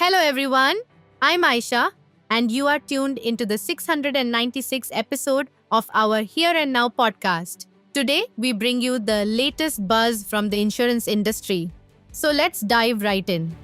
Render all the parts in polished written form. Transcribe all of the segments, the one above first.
Hello everyone, I'm Aisha and you are tuned into the 696th episode of our Here and Now podcast. Today we bring you the latest buzz from the insurance industry. So let's dive right in.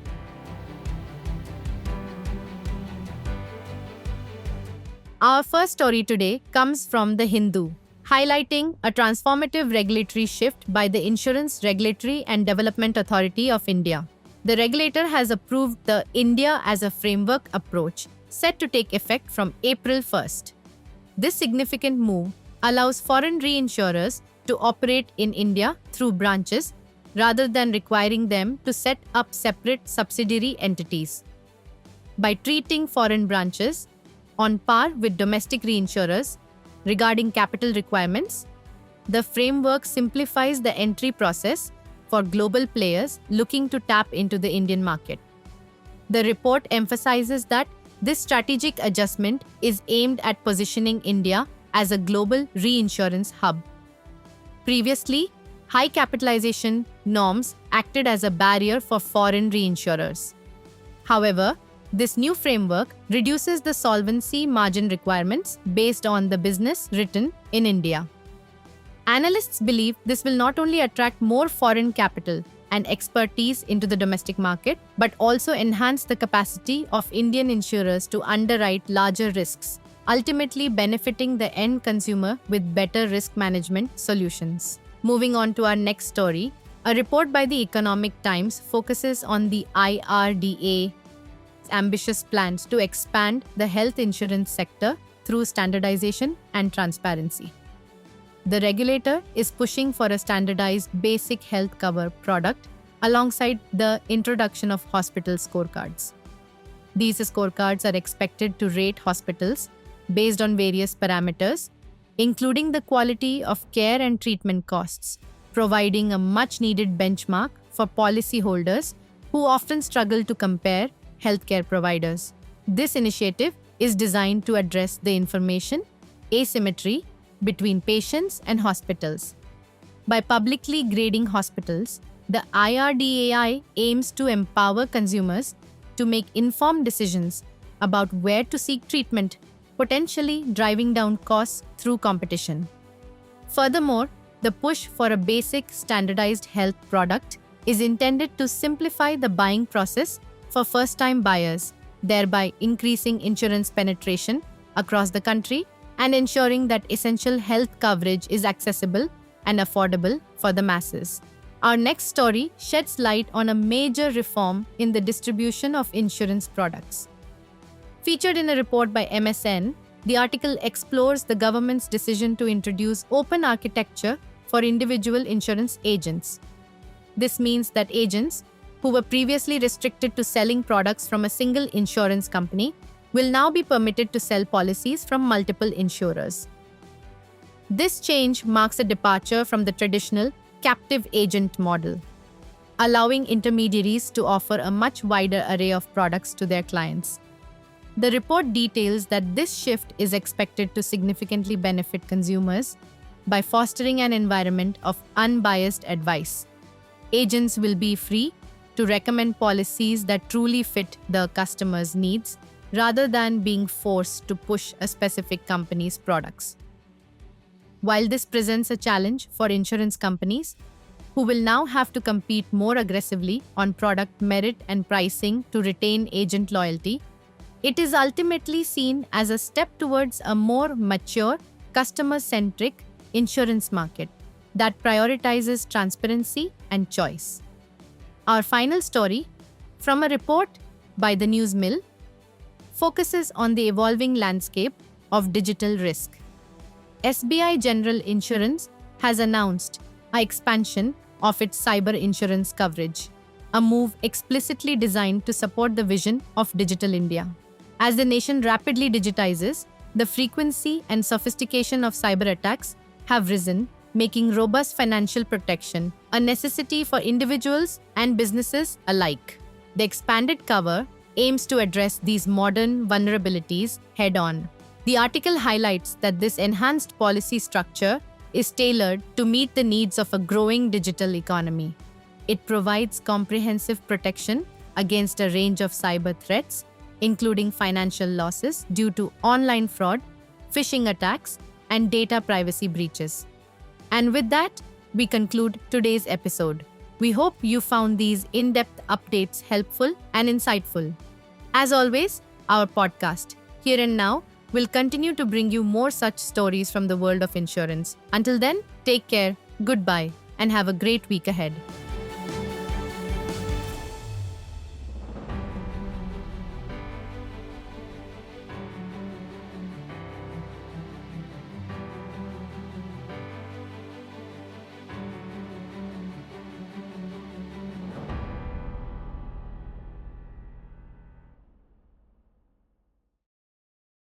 Our first story today comes from The Hindu, highlighting a transformative regulatory shift by the Insurance Regulatory and Development Authority of India. The regulator has approved the India as a Framework approach, set to take effect from April 1st. This significant move allows foreign reinsurers to operate in India through branches rather than requiring them to set up separate subsidiary entities. By treating foreign branches on par with domestic reinsurers regarding capital requirements, the framework simplifies the entry process for global players looking to tap into the Indian market. The report emphasizes that this strategic adjustment is aimed at positioning India as a global reinsurance hub. Previously, high capitalization norms acted as a barrier for foreign reinsurers. However, this new framework reduces the solvency margin requirements based on the business written in India. Analysts believe this will not only attract more foreign capital and expertise into the domestic market, but also enhance the capacity of Indian insurers to underwrite larger risks, ultimately benefiting the end consumer with better risk management solutions. Moving on to our next story, a report by the Economic Times focuses on the IRDA's ambitious plans to expand the health insurance sector through standardization and transparency. The regulator is pushing for a standardized basic health cover product alongside the introduction of hospital scorecards. These scorecards are expected to rate hospitals based on various parameters, including the quality of care and treatment costs, providing a much-needed benchmark for policyholders who often struggle to compare healthcare providers. This initiative is designed to address the information asymmetry between patients and hospitals. By publicly grading hospitals, the IRDAI aims to empower consumers to make informed decisions about where to seek treatment, potentially driving down costs through competition. Furthermore, the push for a basic standardized health product is intended to simplify the buying process for first-time buyers, thereby increasing insurance penetration across the country and ensuring that essential health coverage is accessible and affordable for the masses. Our next story sheds light on a major reform in the distribution of insurance products. Featured in a report by MSN, the article explores the government's decision to introduce open architecture for individual insurance agents. This means that agents who were previously restricted to selling products from a single insurance company will now be permitted to sell policies from multiple insurers. This change marks a departure from the traditional captive agent model, allowing intermediaries to offer a much wider array of products to their clients. The report details that this shift is expected to significantly benefit consumers by fostering an environment of unbiased advice. Agents will be free to recommend policies that truly fit the customer's needs, rather than being forced to push a specific company's products. While this presents a challenge for insurance companies, who will now have to compete more aggressively on product merit and pricing to retain agent loyalty, it is ultimately seen as a step towards a more mature, customer-centric insurance market that prioritizes transparency and choice. Our final story, from a report by the News Mill, focuses on the evolving landscape of digital risk. SBI General Insurance has announced an expansion of its cyber insurance coverage, a move explicitly designed to support the vision of Digital India. As the nation rapidly digitizes, the frequency and sophistication of cyber attacks have risen, making robust financial protection a necessity for individuals and businesses alike. The expanded cover aims to address these modern vulnerabilities head-on. The article highlights that this enhanced policy structure is tailored to meet the needs of a growing digital economy. It provides comprehensive protection against a range of cyber threats, including financial losses due to online fraud, phishing attacks, and data privacy breaches. And with that, we conclude today's episode. We hope you found these in-depth updates helpful and insightful. As always, our podcast, Here and Now, will continue to bring you more such stories from the world of insurance. Until then, take care, goodbye, and have a great week ahead.